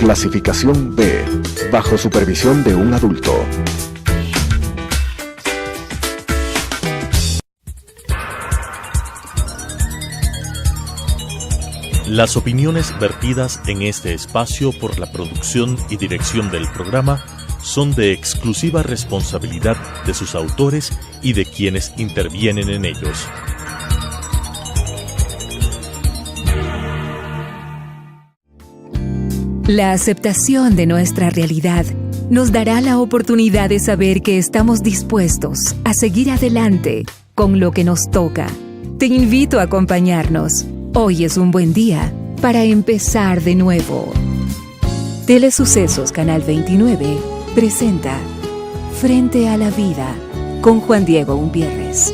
Clasificación B, bajo supervisión de un adulto. Las opiniones vertidas en este espacio por la producción y dirección del programa son de exclusiva responsabilidad de sus autores y de quienes intervienen en ellos. La aceptación de nuestra realidad nos dará la oportunidad de saber que estamos dispuestos a seguir adelante con lo que nos toca. Te invito a acompañarnos. Hoy es un buen día para empezar de nuevo. Telesucesos Canal 29 presenta Frente a la Vida con Juan Diego Umpierres.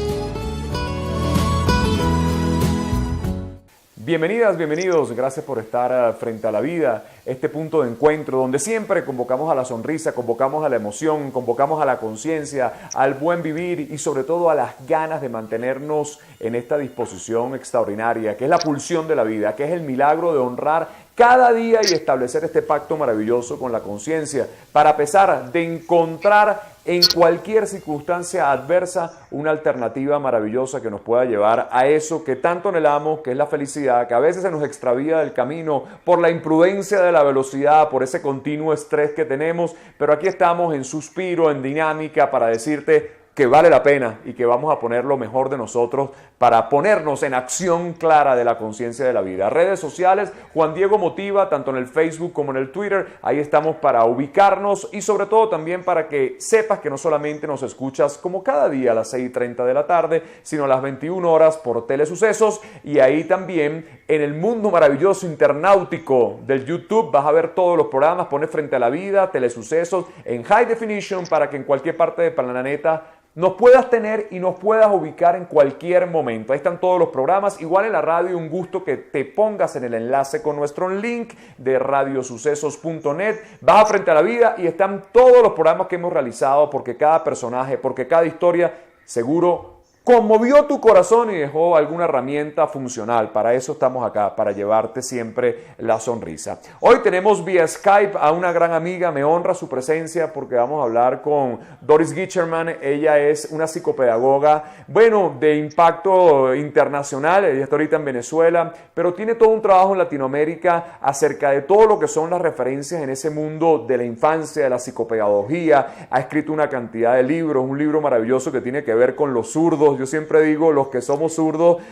Bienvenidas, bienvenidos, gracias por estar frente a la vida, este punto de encuentro donde siempre convocamos a la sonrisa, convocamos a la emoción, convocamos a la conciencia, al buen vivir y sobre todo a las ganas de mantenernos en esta disposición extraordinaria, que es la pulsión de la vida, que es el milagro de honrar cada día y establecer este pacto maravilloso con la conciencia, para a pesar de encontrar en cualquier circunstancia adversa una alternativa maravillosa que nos pueda llevar a eso que tanto anhelamos, que es la felicidad, que a veces se nos extravía del camino por la imprudencia de la velocidad, por ese continuo estrés que tenemos, pero aquí estamos en suspiro, en dinámica, para decirte que vale la pena y que vamos a poner lo mejor de nosotros para ponernos en acción clara de la conciencia de la vida. Redes sociales, Juan Diego Motiva, tanto en el Facebook como en el Twitter, ahí estamos para ubicarnos y sobre todo también para que sepas que no solamente nos escuchas como cada día a las 6:30 de la tarde, sino a las 21 horas por Telesucesos y ahí también en el mundo maravilloso internautico del YouTube vas a ver todos los programas, pones Frente a la Vida, Telesucesos en High Definition para que en cualquier parte del planeta nos puedas tener y nos puedas ubicar en cualquier momento. Ahí están todos los programas. Igual en la radio, un gusto que te pongas en el enlace con nuestro link de radiosucesos.net. Vas a Frente a la Vida y están todos los programas que hemos realizado porque cada personaje, porque cada historia seguro conmovió tu corazón y dejó alguna herramienta funcional. Para eso estamos acá, para llevarte siempre la sonrisa. Hoy tenemos vía Skype a una gran amiga, me honra su presencia porque vamos a hablar con Doris Gicherman. Ella es una psicopedagoga, de impacto internacional. Ella está ahorita en Venezuela, pero tiene todo un trabajo en Latinoamérica acerca de todo lo que son las referencias en ese mundo de la infancia, de la psicopedagogía. Ha escrito una cantidad de libros, un libro maravilloso que tiene que ver con los zurdos. Yo siempre digo, los que somos zurdos,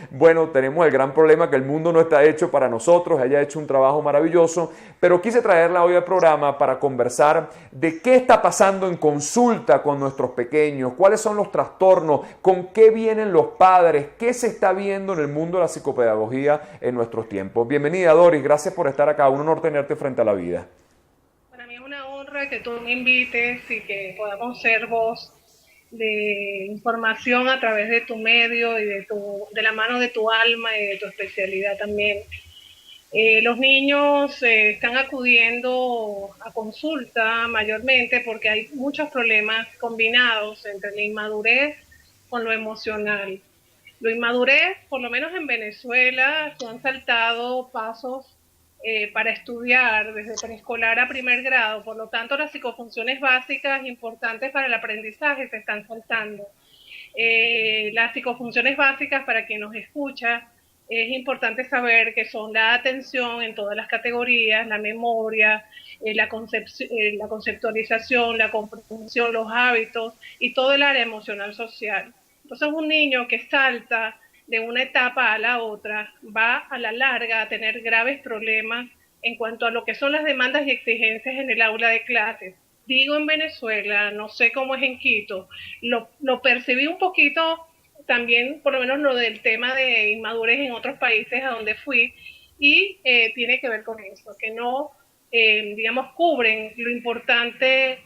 tenemos el gran problema que el mundo no está hecho para nosotros. Ella ha hecho un trabajo maravilloso, pero quise traerla hoy al programa para conversar de qué está pasando en consulta con nuestros pequeños, cuáles son los trastornos, con qué vienen los padres, qué se está viendo en el mundo de la psicopedagogía en nuestros tiempos. Bienvenida, Doris, gracias por estar acá, un honor tenerte frente a la vida. Para mí es una honra que tú me invites y que podamos ser voz de información a través de tu medio y de la mano de tu alma y de tu especialidad también. Los niños están acudiendo a consulta mayormente porque hay muchos problemas combinados entre la inmadurez con lo emocional. La inmadurez, por lo menos en Venezuela, se han saltado pasos para estudiar desde preescolar a primer grado, por lo tanto las psicofunciones básicas importantes para el aprendizaje se están saltando. Las psicofunciones básicas, para quien nos escucha, es importante saber que son la atención en todas las categorías, la memoria, la conceptualización, la comprensión, los hábitos y todo el área emocional social. Entonces un niño que salta de una etapa a la otra, va a la larga a tener graves problemas en cuanto a lo que son las demandas y exigencias en el aula de clases. Digo en Venezuela, no sé cómo es en Quito, lo percibí un poquito también, por lo menos lo del tema de inmadurez en otros países a donde fui, y tiene que ver con eso, que no, cubren lo importante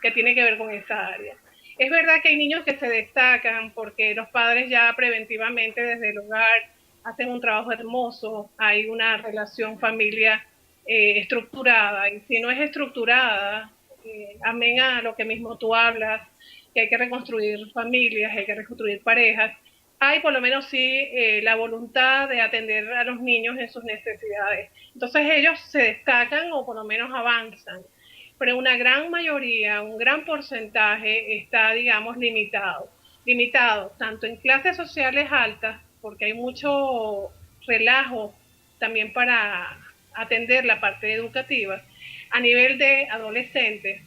que tiene que ver con esa área. Es verdad que hay niños que se destacan porque los padres ya preventivamente desde el hogar hacen un trabajo hermoso, hay una relación familia estructurada, y si no es estructurada, amén a lo que mismo tú hablas, que hay que reconstruir familias, hay que reconstruir parejas, hay por lo menos sí la voluntad de atender a los niños en sus necesidades. Entonces ellos se destacan o por lo menos avanzan, pero una gran mayoría, un gran porcentaje está, digamos, limitado tanto en clases sociales altas, porque hay mucho relajo también para atender la parte educativa, a nivel de adolescentes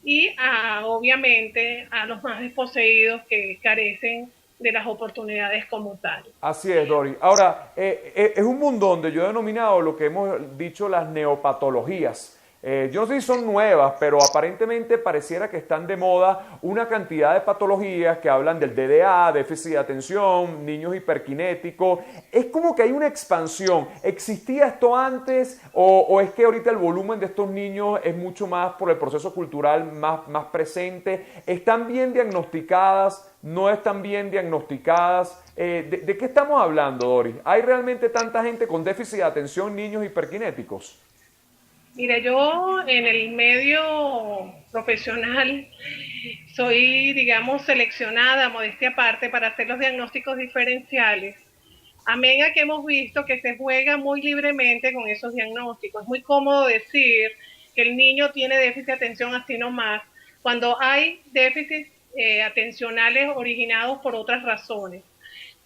y obviamente a los más desposeídos que carecen de las oportunidades como tal. Así es, Dori. Ahora, es un mundo donde yo he denominado lo que hemos dicho las neopatologías. Yo no sé si son nuevas, pero aparentemente pareciera que están de moda una cantidad de patologías que hablan del DDA, déficit de atención, niños hiperkinéticos. Es como que hay una expansión. ¿Existía esto antes o es que ahorita el volumen de estos niños es mucho más por el proceso cultural más presente? ¿Están bien diagnosticadas? ¿No están bien diagnosticadas? ¿De qué estamos hablando, Dori? ¿Hay realmente tanta gente con déficit de atención, niños hiperkinéticos? Mira, yo en el medio profesional soy, digamos, seleccionada, modestia aparte, para hacer los diagnósticos diferenciales. Amén a que hemos visto que se juega muy libremente con esos diagnósticos. Es muy cómodo decir que el niño tiene déficit de atención así nomás, cuando hay déficits atencionales originados por otras razones.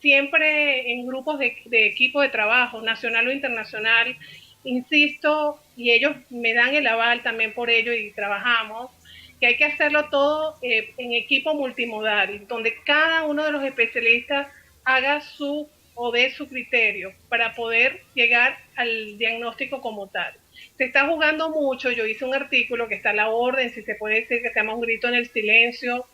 Siempre en grupos de equipo de trabajo, nacional o internacional, insisto, y ellos me dan el aval también por ello y trabajamos, que hay que hacerlo todo en equipo multimodal, donde cada uno de los especialistas haga su o dé su criterio para poder llegar al diagnóstico como tal. Se está jugando mucho, yo hice un artículo que está a la orden, si se puede decir, que se llama Un grito en el silencio,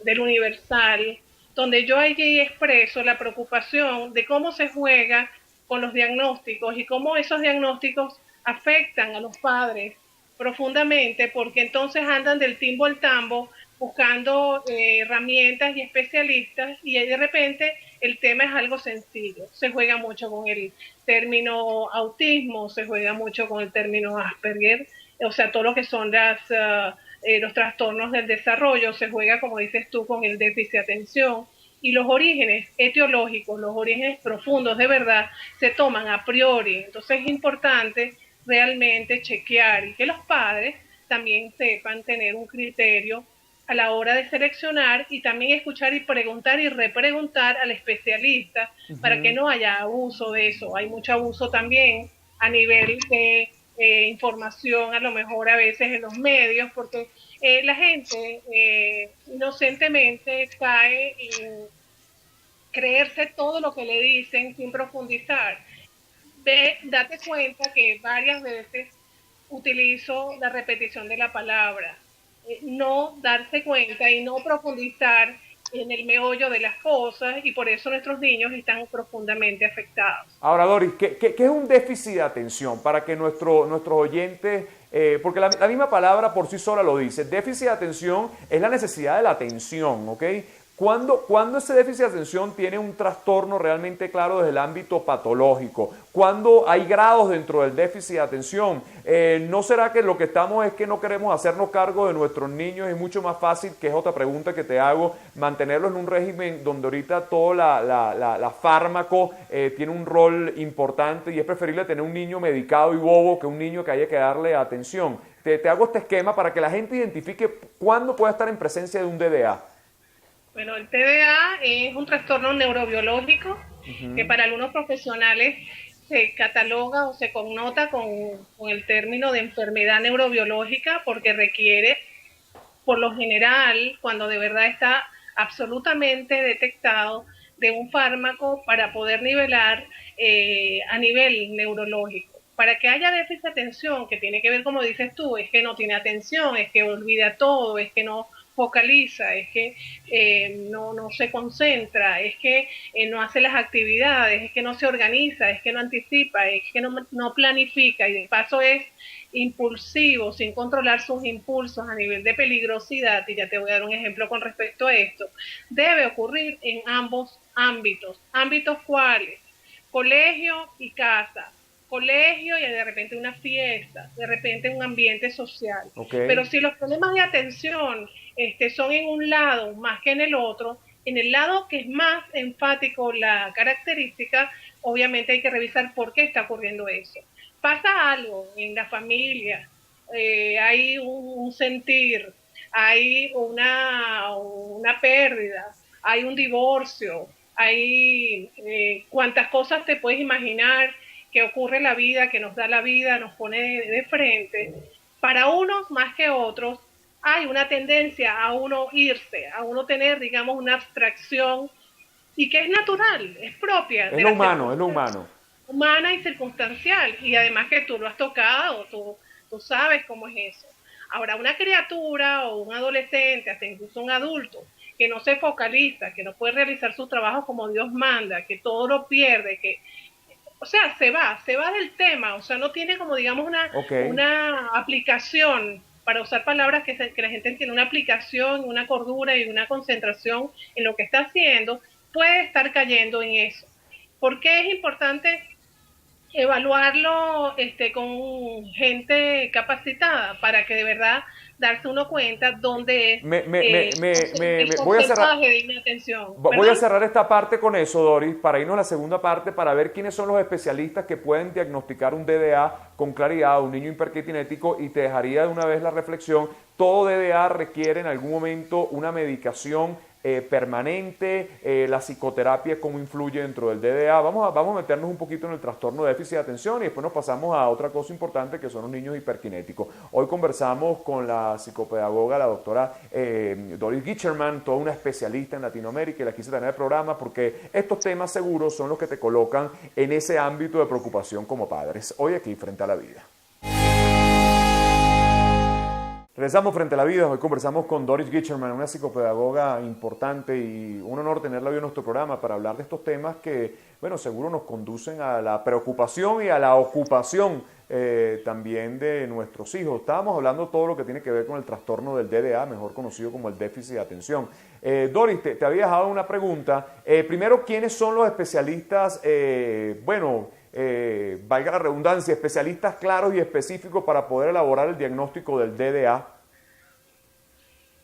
del Universal, donde yo allí expreso la preocupación de cómo se juega con los diagnósticos y cómo esos diagnósticos afectan a los padres profundamente, porque entonces andan del timbo al tambo buscando herramientas y especialistas y de repente el tema es algo sencillo. Se juega mucho con el término autismo, se juega mucho con el término Asperger, o sea, todo lo que son los trastornos del desarrollo, se juega, como dices tú, con el déficit de atención. Y los orígenes etiológicos, los orígenes profundos de verdad, se toman a priori. Entonces es importante realmente chequear y que los padres también sepan tener un criterio a la hora de seleccionar y también escuchar y preguntar y repreguntar al especialista para que no haya abuso de eso. Hay mucho abuso también a nivel de información, a lo mejor a veces en los medios, porque la gente inocentemente cae en creerse todo lo que le dicen sin profundizar. Date cuenta que varias veces utilizo la repetición de la palabra, no darse cuenta y no profundizar en el meollo de las cosas, y por eso nuestros niños están profundamente afectados. Ahora, Doris, ¿qué es un déficit de atención? Para que nuestros oyentes, porque la misma palabra por sí sola lo dice, déficit de atención es la necesidad de la atención, ¿ok? ¿Cuándo ese déficit de atención tiene un trastorno realmente claro desde el ámbito patológico? ¿Cuándo hay grados dentro del déficit de atención? ¿No será que lo que estamos es que no queremos hacernos cargo de nuestros niños? Es mucho más fácil, que es otra pregunta que te hago, mantenerlos en un régimen donde ahorita todo la fármaco tiene un rol importante, y es preferible tener un niño medicado y bobo que un niño que haya que darle atención. Te hago este esquema para que la gente identifique cuándo puede estar en presencia de un DDA. Bueno, el TDA es un trastorno neurobiológico que para algunos profesionales se cataloga o se connota con el término de enfermedad neurobiológica, porque requiere, por lo general, cuando de verdad está absolutamente detectado, de un fármaco para poder nivelar a nivel neurológico. Para que haya déficit de atención, que tiene que ver, como dices tú, es que no tiene atención, es que olvida todo, es que no focaliza, es que no se concentra, es que no hace las actividades, es que no se organiza, es que no anticipa, es que no planifica, y de paso es impulsivo, sin controlar sus impulsos a nivel de peligrosidad, y ya te voy a dar un ejemplo con respecto a esto. Debe ocurrir en ambos ámbitos. ¿Ámbitos cuáles? Colegio y casa. Colegio y de repente una fiesta, de repente un ambiente social. Okay. Pero si los problemas de atención son en un lado más que en el otro, en el lado que es más enfático la característica, obviamente hay que revisar por qué está ocurriendo eso. Pasa algo en la familia, hay un sentir, hay una pérdida, hay un divorcio, hay cuantas cosas te puedes imaginar que ocurre en la vida, que nos da la vida, nos pone de frente. Para unos más que otros hay una tendencia a uno irse, a uno tener, digamos, una abstracción y que es natural, es propia. Es lo humano, es lo humano. Humana y circunstancial, y además que tú lo has tocado, tú sabes cómo es eso. Ahora, una criatura o un adolescente, hasta incluso un adulto, que no se focaliza, que no puede realizar su trabajo como Dios manda, que todo lo pierde, que, o sea, se va del tema, o sea, no tiene como, digamos, una aplicación, para usar palabras que la gente entiende, una aplicación, una cordura y una concentración en lo que está haciendo, puede estar cayendo en eso. ¿Por qué es importante evaluarlo con gente capacitada para que de verdad darse uno cuenta dónde es el porcentaje de inatención? Voy a cerrar esta parte con eso, Doris, para irnos a la segunda parte, para ver quiénes son los especialistas que pueden diagnosticar un DDA con claridad, un niño hiperquinético, y te dejaría de una vez la reflexión. Todo DDA requiere en algún momento una medicación permanente, la psicoterapia, cómo influye dentro del DDA. Vamos a meternos un poquito en el trastorno de déficit de atención y después nos pasamos a otra cosa importante que son los niños hiperquinéticos. Hoy conversamos con la psicopedagoga, la doctora Doris Gicherman, toda una especialista en Latinoamérica, y la quise tener en el programa porque estos temas seguros son los que te colocan en ese ámbito de preocupación como padres. Hoy aquí, Frente a la Vida. Regresamos Frente a la Vida. Hoy conversamos con Doris Gicherman, una psicopedagoga importante, y un honor tenerla hoy en nuestro programa para hablar de estos temas que, bueno, seguro nos conducen a la preocupación y a la ocupación también de nuestros hijos. Estábamos hablando de todo lo que tiene que ver con el trastorno del DDA, mejor conocido como el déficit de atención. Doris, te había dejado una pregunta. Primero, ¿quiénes son los especialistas, valga la redundancia, especialistas claros y específicos para poder elaborar el diagnóstico del DDA?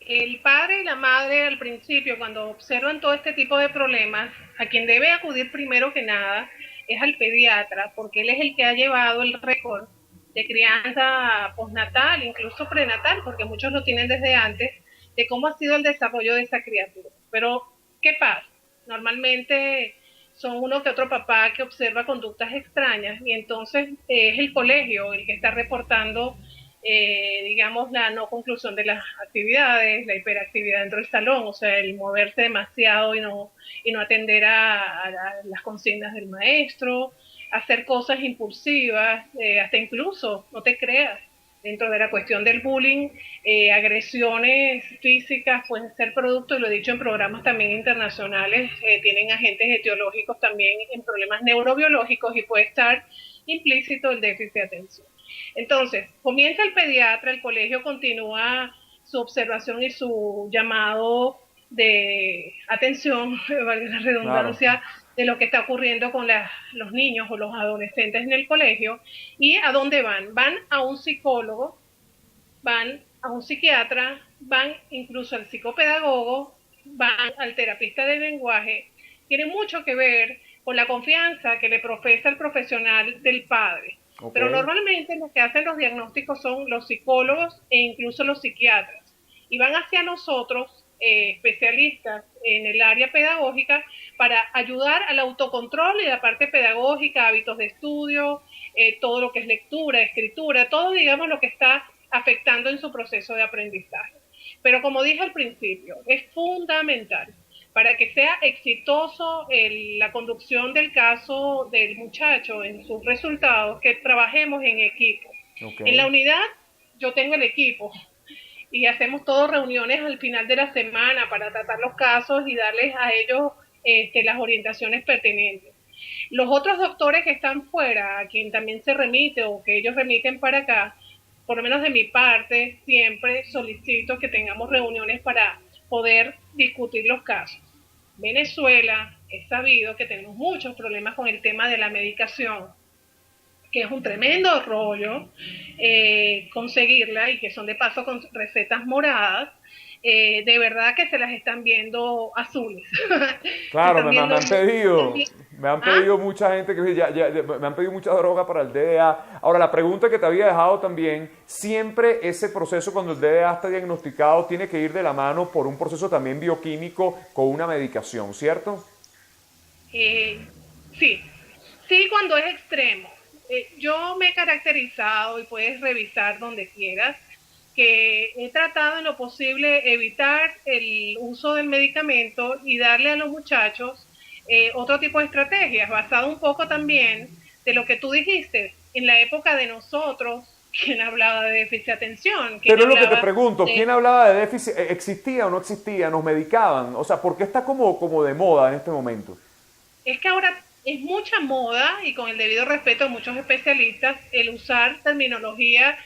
El padre y la madre al principio, cuando observan todo este tipo de problemas, a quien debe acudir primero que nada es al pediatra, porque él es el que ha llevado el récord de crianza postnatal, incluso prenatal, porque muchos lo tienen desde antes, de cómo ha sido el desarrollo de esa criatura. Pero, ¿qué pasa? Normalmente son uno que otro papá que observa conductas extrañas, y entonces es el colegio el que está reportando, digamos, la no conclusión de las actividades, la hiperactividad dentro del salón, o sea, el moverse demasiado y no atender a las consignas del maestro, hacer cosas impulsivas, hasta incluso, no te creas, dentro de la cuestión del bullying, agresiones físicas pueden ser producto, y lo he dicho en programas también internacionales, tienen agentes etiológicos también en problemas neurobiológicos, y puede estar implícito el déficit de atención. Entonces, comienza el pediatra, el colegio continúa su observación y su llamado de atención, valga la redundancia, claro, de lo que está ocurriendo con los niños o los adolescentes en el colegio. ¿Y a dónde van? Van a un psicólogo, van a un psiquiatra, van incluso al psicopedagogo, van al terapista del lenguaje. Tiene mucho que ver con la confianza que le profesa el profesional del padre. Okay. Pero normalmente los que hacen los diagnósticos son los psicólogos e incluso los psiquiatras. Y van hacia nosotros, especialistas en el área pedagógica, para ayudar al autocontrol y la parte pedagógica, hábitos de estudio, todo lo que es lectura, escritura, todo, digamos, lo que está afectando en su proceso de aprendizaje. Pero como dije al principio, es fundamental para que sea exitoso la conducción del caso del muchacho en sus resultados, que trabajemos en equipo. Okay. En la unidad yo tengo el equipo y hacemos todas reuniones al final de la semana para tratar los casos y darles a ellos las orientaciones pertinentes. Los otros doctores que están fuera, a quien también se remite o que ellos remiten para acá, por lo menos de mi parte, siempre solicito que tengamos reuniones para poder discutir los casos. Venezuela, es sabido que tenemos muchos problemas con el tema de la medicación, que es un tremendo rollo conseguirla, y que son de paso con recetas moradas, de verdad que se las están viendo azules. Claro, Están viendo me han pedido mucha gente que me han pedido mucha droga para el DDA. Ahora, la pregunta que te había dejado también, siempre ese proceso cuando el DDA está diagnosticado tiene que ir de la mano por un proceso también bioquímico con una medicación, ¿cierto? Sí, sí, cuando es extremo. Yo me he caracterizado, y puedes revisar donde quieras, que he tratado en lo posible evitar el uso del medicamento y darle a los muchachos otro tipo de estrategias, basado un poco también de lo que tú dijiste. En la época de nosotros, ¿quién hablaba de déficit de atención? Pero es lo que te pregunto, ¿quién hablaba de déficit? ¿Existía o no existía? ¿Nos medicaban? O sea, ¿por qué está como de moda en este momento? Es que ahora es mucha moda, y con el debido respeto a muchos especialistas, el usar terminología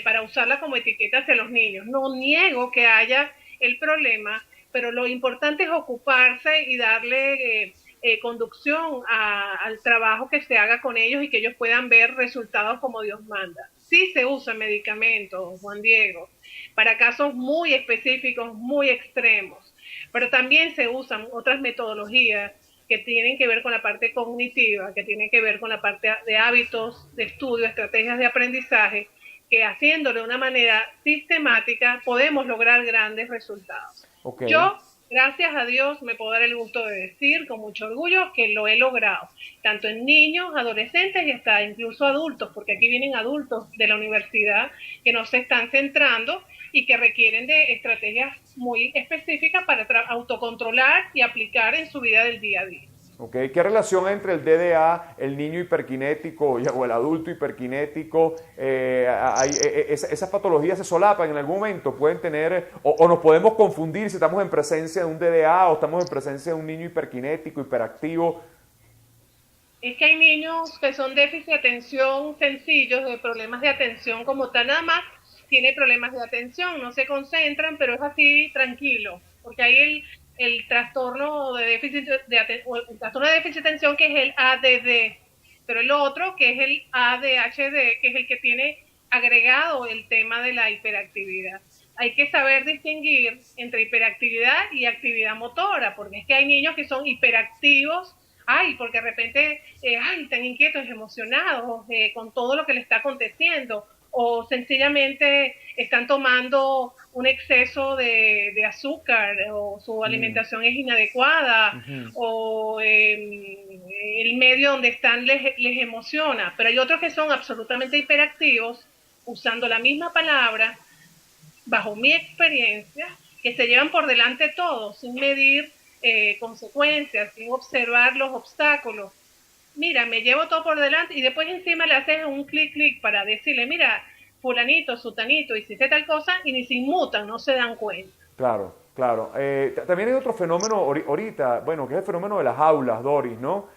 para usarla como etiqueta hacia los niños. No niego que haya el problema, pero lo importante es ocuparse y darle conducción al trabajo que se haga con ellos y que ellos puedan ver resultados como Dios manda. Sí se usan medicamentos, Juan Diego, para casos muy específicos, muy extremos, pero también se usan otras metodologías que tienen que ver con la parte cognitiva, que tienen que ver con la parte de hábitos, de estudio, estrategias de aprendizaje, que haciéndolo de una manera sistemática podemos lograr grandes resultados. Okay. Yo, gracias a Dios, me puedo dar el gusto de decir con mucho orgullo que lo he logrado, tanto en niños, adolescentes y hasta incluso adultos, porque aquí vienen adultos de la universidad que no se están centrando y que requieren de estrategias muy específicas para autocontrolar y aplicar en su vida del día a día. Okay. ¿Qué relación hay entre el DDA, el niño hiperkinético o el adulto hiperkinético? ¿Esas patologías se solapan en algún momento? ¿Pueden tener, o nos podemos confundir si estamos en presencia de un DDA o estamos en presencia de un niño hiperkinético, hiperactivo? Es que hay niños que son déficit de atención sencillos, de problemas de atención como tal, nada más tiene problemas de atención, no se concentran, pero es así tranquilo, porque hay el trastorno de déficit el trastorno de déficit de atención, que es el ADD, pero el otro que es el ADHD, que es el que tiene agregado el tema de la hiperactividad. Hay que saber distinguir entre hiperactividad y actividad motora, porque es que hay niños que son hiperactivos, porque de repente están inquietos, emocionados con todo lo que le está aconteciendo, o sencillamente están tomando un exceso de azúcar, o su alimentación es inadecuada, o el medio donde están les emociona. Pero hay otros que son absolutamente hiperactivos, usando la misma palabra, bajo mi experiencia, que se llevan por delante todo, sin medir consecuencias, sin observar los obstáculos. Mira, me llevo todo por delante, y después encima le haces un clic para decirle, mira, fulanito, sutanito, hiciste tal cosa, y ni se inmutan, no se dan cuenta. Claro, claro. También hay otro fenómeno ahorita, bueno, que es el fenómeno de las aulas, Doris, ¿no?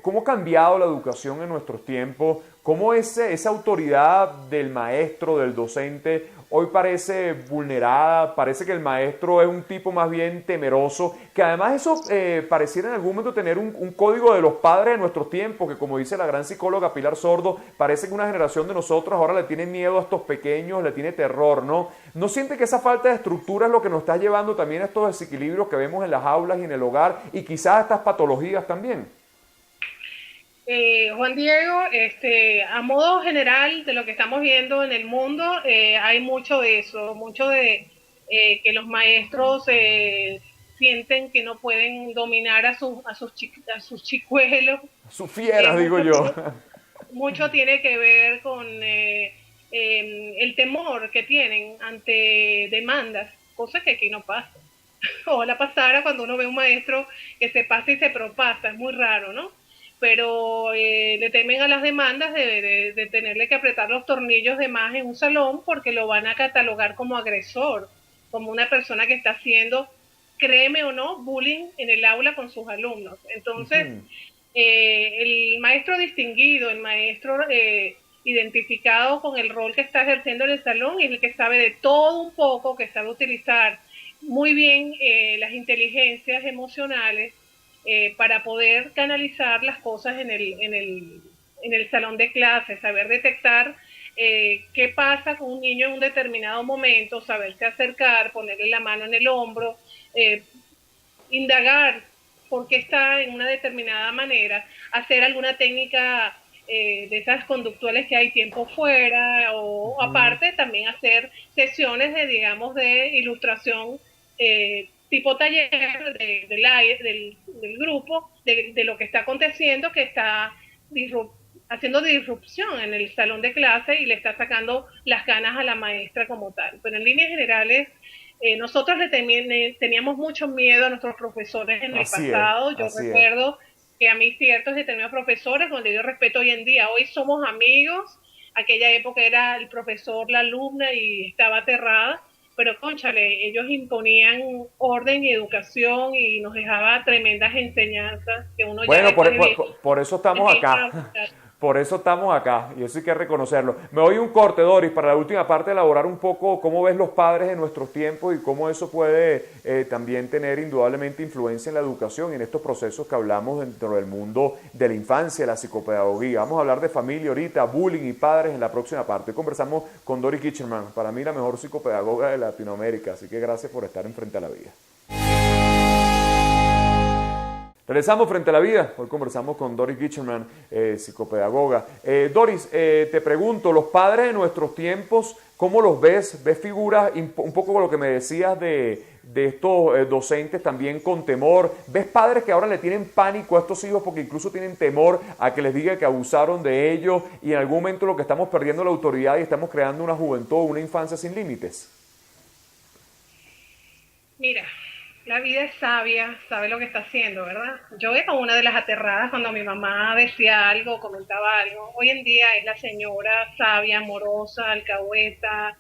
¿Cómo ha cambiado la educación en nuestros tiempos? ¿Cómo esa autoridad del maestro, del docente, hoy parece vulnerada? Parece que el maestro es un tipo más bien temeroso, que además eso pareciera en algún momento tener un código de los padres de nuestros tiempos, que como dice la gran psicóloga Pilar Sordo, parece que una generación de nosotros ahora le tiene miedo a estos pequeños, le tiene terror, ¿no? ¿No siente que esa falta de estructura es lo que nos está llevando también a estos desequilibrios que vemos en las aulas y en el hogar, y quizás a estas patologías también? Juan Diego, a modo general de lo que estamos viendo en el mundo, hay mucho de eso, mucho de que los maestros sienten que no pueden dominar a sus chicuelos. Sus fieras, digo yo. Mucho tiene que ver con el temor que tienen ante demandas, cosa que aquí no pasa. Ojalá pasara cuando uno ve un maestro que se pasa y se propasa, es muy raro, ¿no? Pero le temen a las demandas de tenerle que apretar los tornillos de más en un salón, porque lo van a catalogar como agresor, como una persona que está haciendo, créeme o no, bullying en el aula con sus alumnos. Entonces, el maestro distinguido, el maestro identificado con el rol que está ejerciendo en el salón, es el que sabe de todo un poco, que sabe utilizar muy bien las inteligencias emocionales, para poder canalizar las cosas en el salón de clases, saber detectar qué pasa con un niño en un determinado momento, saberse acercar, ponerle la mano en el hombro, indagar por qué está en una determinada manera, hacer alguna técnica de esas conductuales que hay tiempo fuera, o aparte también hacer sesiones de, digamos, de ilustración tipo taller del grupo, de lo que está aconteciendo, que está haciendo disrupción en el salón de clase y le está sacando las ganas a la maestra como tal. Pero en líneas generales, nosotros teníamos mucho miedo a nuestros profesores en el pasado. Yo recuerdo que a mí ciertos determinados profesores, donde yo respeto hoy en día, hoy somos amigos. Aquella época era el profesor, la alumna, y estaba aterrada, pero cónchale, ellos imponían orden y educación y nos dejaba tremendas enseñanzas que uno bueno, ya por eso estamos acá. Por eso estamos acá, y eso hay que reconocerlo. Me doy un corte, Doris, para la última parte, elaborar un poco cómo ves los padres en nuestros tiempos y cómo eso puede también tener indudablemente influencia en la educación y en estos procesos que hablamos dentro del mundo de la infancia, la psicopedagogía. Vamos a hablar de familia ahorita, bullying y padres en la próxima parte. Hoy conversamos con Doris Kitcherman, para mí la mejor psicopedagoga de Latinoamérica, así que gracias por estar en Frente a la Vida. Regresamos Frente a la Vida. Hoy conversamos con Doris Kitcherman, psicopedagoga. Doris, te pregunto, los padres de nuestros tiempos, ¿cómo los ves? ¿Ves figuras, un poco con lo que me decías de estos docentes también con temor? ¿Ves padres que ahora le tienen pánico a estos hijos porque incluso tienen temor a que les diga que abusaron de ellos y en algún momento lo que estamos perdiendo la autoridad y estamos creando una juventud, una infancia sin límites? Mira, la vida es sabia, sabe lo que está haciendo, ¿verdad? Yo era una de las aterradas cuando mi mamá decía algo, comentaba algo. Hoy en día es la señora sabia, amorosa, alcahueta,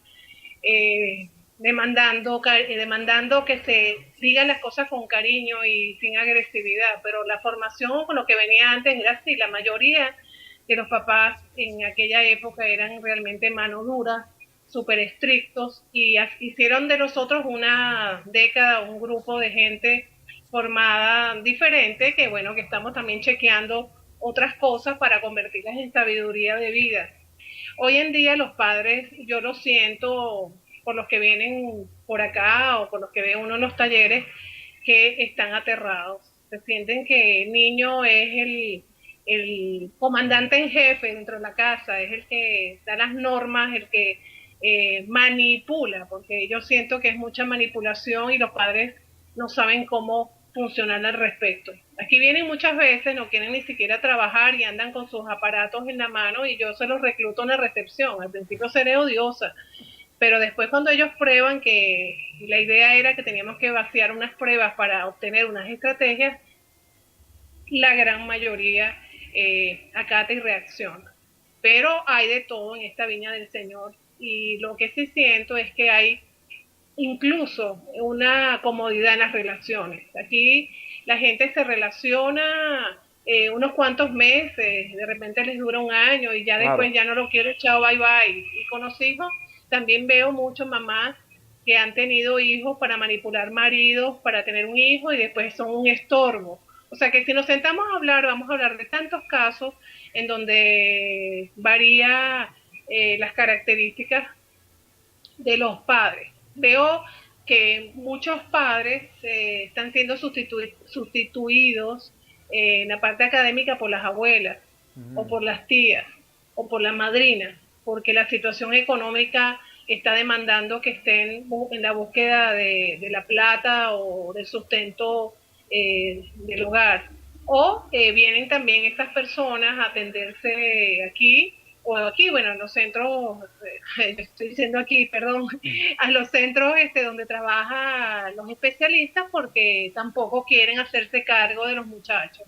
demandando que se digan las cosas con cariño y sin agresividad. Pero la formación con lo que venía antes era así. La mayoría de los papás en aquella época eran realmente mano dura, súper estrictos, y hicieron de nosotros una década, un grupo de gente formada diferente, que bueno, que estamos también chequeando otras cosas para convertirlas en sabiduría de vida. Hoy en día los padres, yo lo siento por los que vienen por acá o por los que ve uno en los talleres, que están aterrados, se sienten que el niño es el comandante en jefe dentro de la casa, es el que da las normas, el que manipula, porque yo siento que es mucha manipulación y los padres no saben cómo funcionar al respecto. Aquí vienen muchas veces, no quieren ni siquiera trabajar y andan con sus aparatos en la mano y yo se los recluto en la recepción. Al principio seré odiosa, pero después cuando ellos prueban que la idea era que teníamos que vaciar unas pruebas para obtener unas estrategias, la gran mayoría acata y reacciona. Pero hay de todo en esta viña del Señor. Y lo que sí siento es que hay incluso una comodidad en las relaciones. Aquí la gente se relaciona unos cuantos meses, de repente les dura un año y ya después ya no lo quiero, chao, bye bye. Y con los hijos también veo muchas mamás que han tenido hijos para manipular maridos, para tener un hijo y después son un estorbo. O sea que si nos sentamos a hablar, vamos a hablar de tantos casos en donde varía las características de los padres. Veo que muchos padres están siendo sustituidos en la parte académica por las abuelas, o por las tías, o por la madrina, porque la situación económica está demandando que estén en la búsqueda de la plata o del sustento del hogar. O vienen también estas personas a atenderse aquí, bueno, en los centros, estoy diciendo aquí, perdón, a los centros donde trabajan los especialistas, porque tampoco quieren hacerse cargo de los muchachos,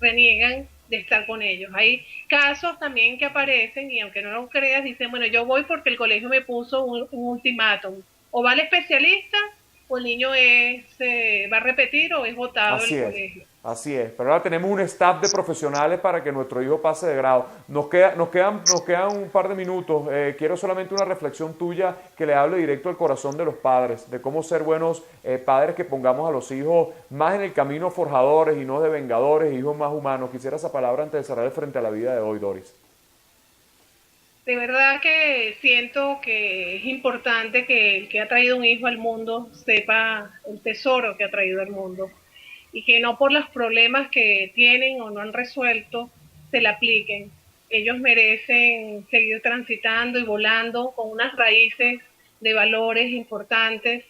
reniegan de estar con ellos. Hay casos también que aparecen y aunque no lo creas, dicen, bueno, yo voy porque el colegio me puso un ultimátum, o va al especialista o el niño va a repetir o es botado del colegio. Así es, pero ahora tenemos un staff de profesionales para que nuestro hijo pase de grado. Nos quedan un par de minutos. Quiero solamente una reflexión tuya que le hable directo al corazón de los padres, de cómo ser buenos padres, que pongamos a los hijos más en el camino forjadores y no de vengadores, hijos más humanos. Quisiera esa palabra antes de cerrar el Frente a la Vida de hoy, Doris. De verdad que siento que es importante que el que ha traído un hijo al mundo sepa el tesoro que ha traído al mundo y que no por los problemas que tienen o no han resuelto se le apliquen. Ellos merecen seguir transitando y volando con unas raíces de valores importantes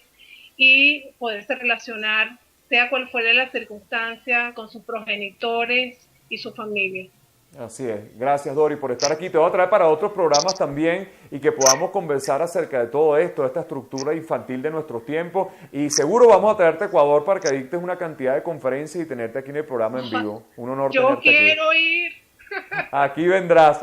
y poderse relacionar, sea cual fuera la circunstancia, con sus progenitores y su familia. Así es. Gracias, Dori, por estar aquí. Te voy a traer para otros programas también y que podamos conversar acerca de todo esto, de esta estructura infantil de nuestros tiempos. Y seguro vamos a traerte a Ecuador para que dictes una cantidad de conferencias y tenerte aquí en el programa en vivo. Un honor tenerte aquí. Yo quiero ir. Aquí vendrás,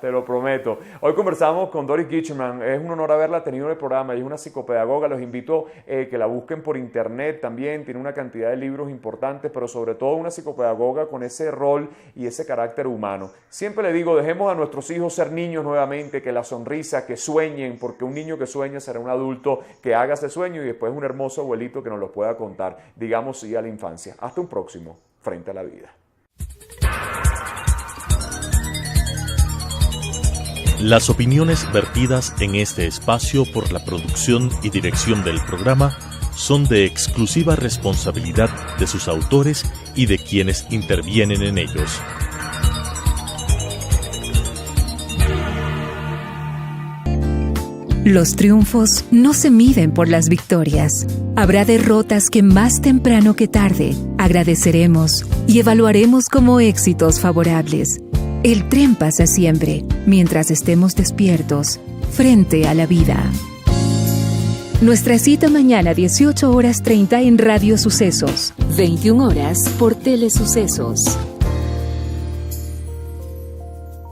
te lo prometo. Hoy conversamos con Doris Gicherman, es un honor haberla tenido en el programa, ella es una psicopedagoga, los invito que la busquen por internet también, tiene una cantidad de libros importantes, pero sobre todo una psicopedagoga con ese rol y ese carácter humano. Siempre le digo, dejemos a nuestros hijos ser niños nuevamente, que la sonrisa, que sueñen, porque un niño que sueña será un adulto que haga ese sueño y después un hermoso abuelito que nos lo pueda contar. Digamos sí a la infancia. Hasta un próximo Frente a la Vida. Las opiniones vertidas en este espacio por la producción y dirección del programa son de exclusiva responsabilidad de sus autores y de quienes intervienen en ellos. Los triunfos no se miden por las victorias. Habrá derrotas que más temprano que tarde agradeceremos y evaluaremos como éxitos favorables. El tren pasa siempre, mientras estemos despiertos, frente a la vida. Nuestra cita mañana 18:30 en Radio Sucesos, 21 horas por Telesucesos.